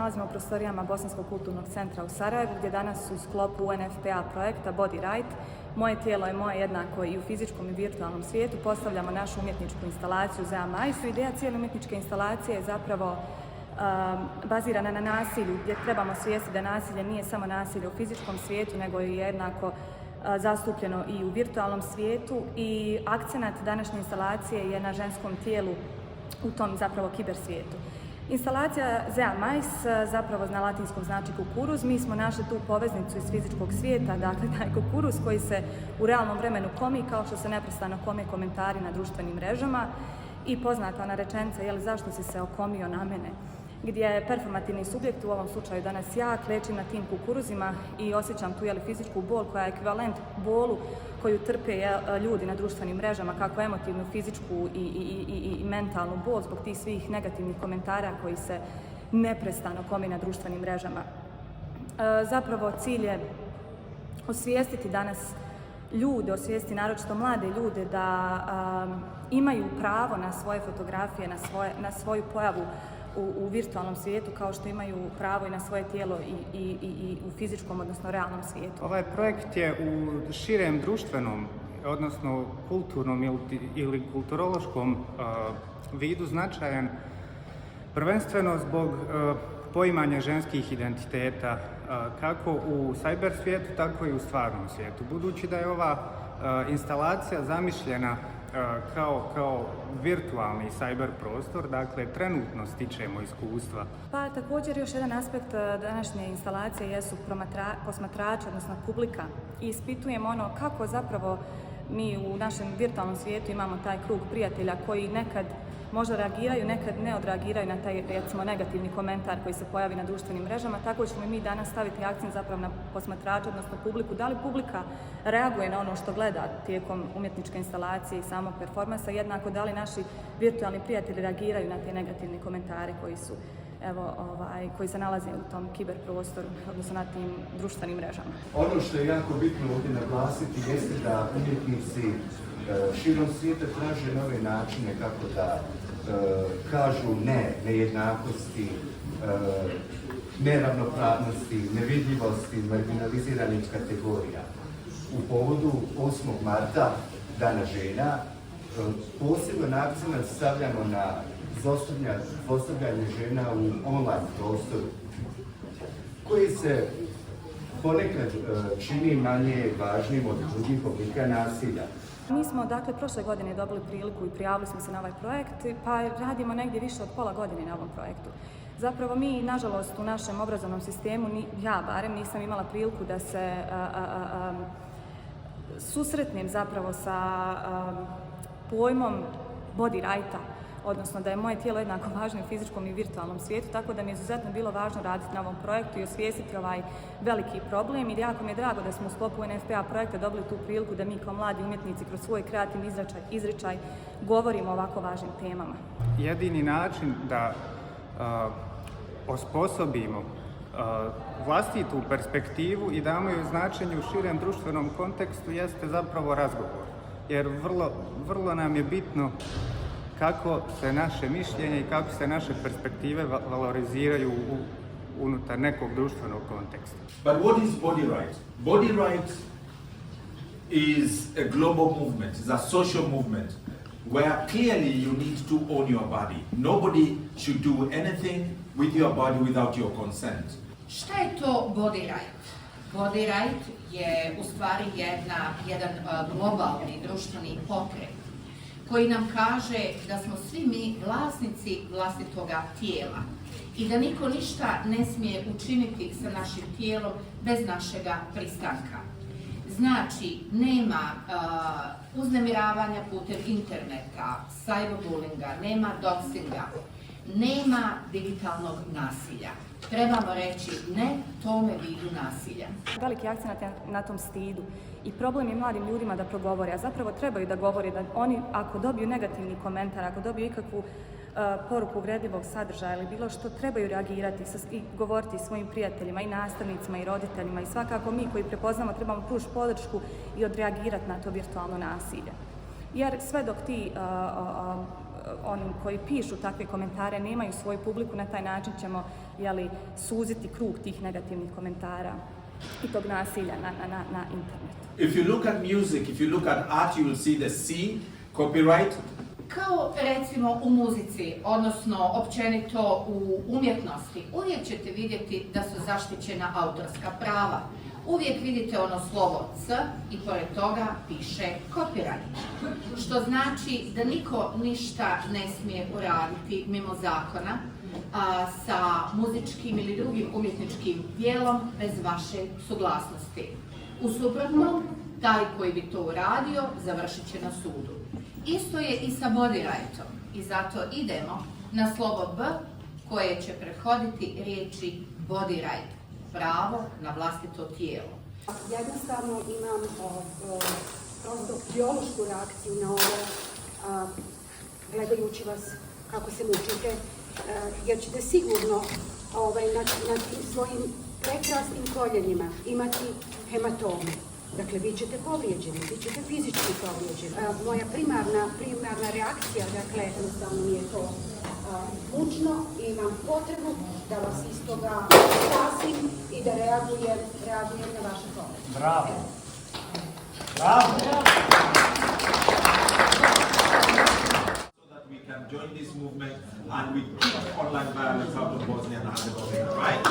nalazimo u prostorijama Bosanskog kulturnog centra u Sarajevu, gdje danas u sklopu UNFPA projekta Body Right, Moje tijelo je moje jednako i u fizičkom i virtualnom svijetu, postavljamo našu umjetničku instalaciju Zea Majsu. Ideja cijele umjetničke instalacije je zapravo bazirana na nasilju, gdje trebamo svijesti da nasilje nije samo nasilje u fizičkom svijetu, nego je jednako zastupljeno i u virtualnom svijetu, i akcenat današnje instalacije je na ženskom tijelu u tom zapravo kiber svijetu. Instalacija Zea Mais zapravo na latinskom znači kukuruz. Mi smo našli tu poveznicu iz fizičkog svijeta, dakle taj kukuruz koji se u realnom vremenu komi, kao što se neprestano kome komentari na društvenim mrežama, i poznata ona rečenica, jel, zašto si se okomio na mene, gdje je performativni subjekt, u ovom slučaju danas ja, klečim na tim kukuruzima i osjećam tu fizičku bol koja je ekvivalent bolu koju trpe ljudi na društvenim mrežama, kako emotivnu, fizičku i mentalnu bol zbog tih svih negativnih komentara koji se neprestano komi na društvenim mrežama. Zapravo cilj je osvijestiti danas ljude, osvijestiti naročito mlade ljude da imaju pravo na svoje fotografije, na svoju pojavu u virtualnom svijetu, kao što imaju pravo i na svoje tijelo i u fizičkom, odnosno realnom svijetu. Ovaj projekt je u širem društvenom, odnosno kulturnom ili kulturološkom vidu značajan, prvenstveno zbog poimanja ženskih identiteta, kako u cyber svijetu, tako i u stvarnom svijetu. Budući da je ova instalacija zamišljena kao virtualni cyber prostor, dakle trenutno stičemo iskustva. Pa također još jedan aspekt današnje instalacije jesu posmatrači, odnosno publika, i ispitujemo ono kako zapravo mi u našem virtualnom svijetu imamo taj krug prijatelja koji nekad možda reagiraju, nekad ne odreagiraju na taj, recimo, negativni komentar koji se pojavi na društvenim mrežama. Tako ćemo mi danas staviti akcent zapravo na posmatrača, odnosno publiku. Da li publika reaguje na ono što gleda tijekom umjetničke instalacije i samog performansa, jednako da li naši virtualni prijatelji reagiraju na te negativne komentare koji se nalaze u tom kiber prostoru, odnosno na tim društvenim mrežama. Ono što je jako bitno ovdje naglasiti jeste da umjetnici širom svijeta traže nove načine kako da kažu ne nejednakosti, neravnopravnosti, nevidljivosti marginaliziranih kategorija. U povodu 8. marta, Dana žena, poseban akcent stavljamo na zlostavljanje žena u online prostoru, koji se ponekad čini manje važnim od drugih oblika nasilja. Mi smo, dakle, prošle godine dobili priliku i prijavili smo se na ovaj projekt, pa radimo negdje više od pola godine na ovom projektu. Zapravo mi, nažalost, u našem obrazovnom sistemu, ja barem, nisam imala priliku da se susretnem zapravo sa pojmom body righta, odnosno da je moje tijelo jednako važno u fizičkom i virtualnom svijetu, tako da mi je izuzetno bilo važno raditi na ovom projektu i osvijestiti ovaj veliki problem, i jako mi je drago da smo u sklopu UNFPA projekta dobili tu priliku da mi kao mladi umjetnici kroz svoj kreativni izričaj govorimo o ovako važnim temama. Jedini način da osposobimo vlastitu perspektivu i damo joj značenje u širem društvenom kontekstu jeste zapravo razgovor, jer vrlo nam je bitno kako se naše mišljenje i kako se naše perspektive valoriziraju unutar nekog društvenog konteksta. But what is body right? Body right is a global movement, it's a social movement where clearly you need to own your body. Nobody should do anything with your body without your consent. Šta je to body right? Body right je u stvari jedan globalni društveni pokret koji nam kaže da smo svi mi vlasnici vlastitoga tijela i da niko ništa ne smije učiniti sa našim tijelom bez našega pristanka. Znači, nema uznemiravanja putem interneta, cyberbullinga, nema doxinga, nema digitalnog nasilja. Trebamo reći ne tome vidu nasilja. Veliki akcent je na tom stidu i problem je mladim ljudima da progovore, a zapravo trebaju da govore, da oni ako dobiju negativni komentar, ako dobiju ikakvu poruku uvredljivog sadržaja ili bilo što, trebaju reagirati i govoriti svojim prijateljima i nastavnicima i roditeljima, i svakako mi koji prepoznamo trebamo pružiti podršku i odreagirati na to virtualno nasilje. Jer sve dok ti onim koji pišu takve komentare nemaju svoju publiku, na taj način ćemo suziti krug tih negativnih komentara i tog nasilja na internetu. If you look at music, if you look at art, you will see the C, copyright. Kao recimo u muzici, odnosno općenito u umjetnosti, uvijek ćete vidjeti da su zaštićena autorska prava. Uvijek vidite ono slovo C i pored toga piše copyright. Što znači da niko ništa ne smije uraditi mimo zakona sa muzičkim ili drugim umjetničkim dijelom bez vaše suglasnosti. U suprotnom, taj koji bi to uradio završit će na sudu. Isto je i sa body rightom i zato idemo na slovo B koje će prethoditi riječi body right, pravo na vlastito tijelo. Jednostavno imam prosto biološku reakciju na ovo, gledajući vas kako se mučite, jer ćete sigurno na svojim prekrasnim koljenima imati hematome. Dakle, vi ćete povrijeđeni, vi ćete fizički povrijeđeni. Moja primarna reakcija, dakle, jednostavno mi je to mučno i imam potrebu da vas iz toga spasim i da reagujem na vaše povređenje. Bravo! Bravo! So that we can join this movement and we online violence out of Bosnia and Herzegovina, right?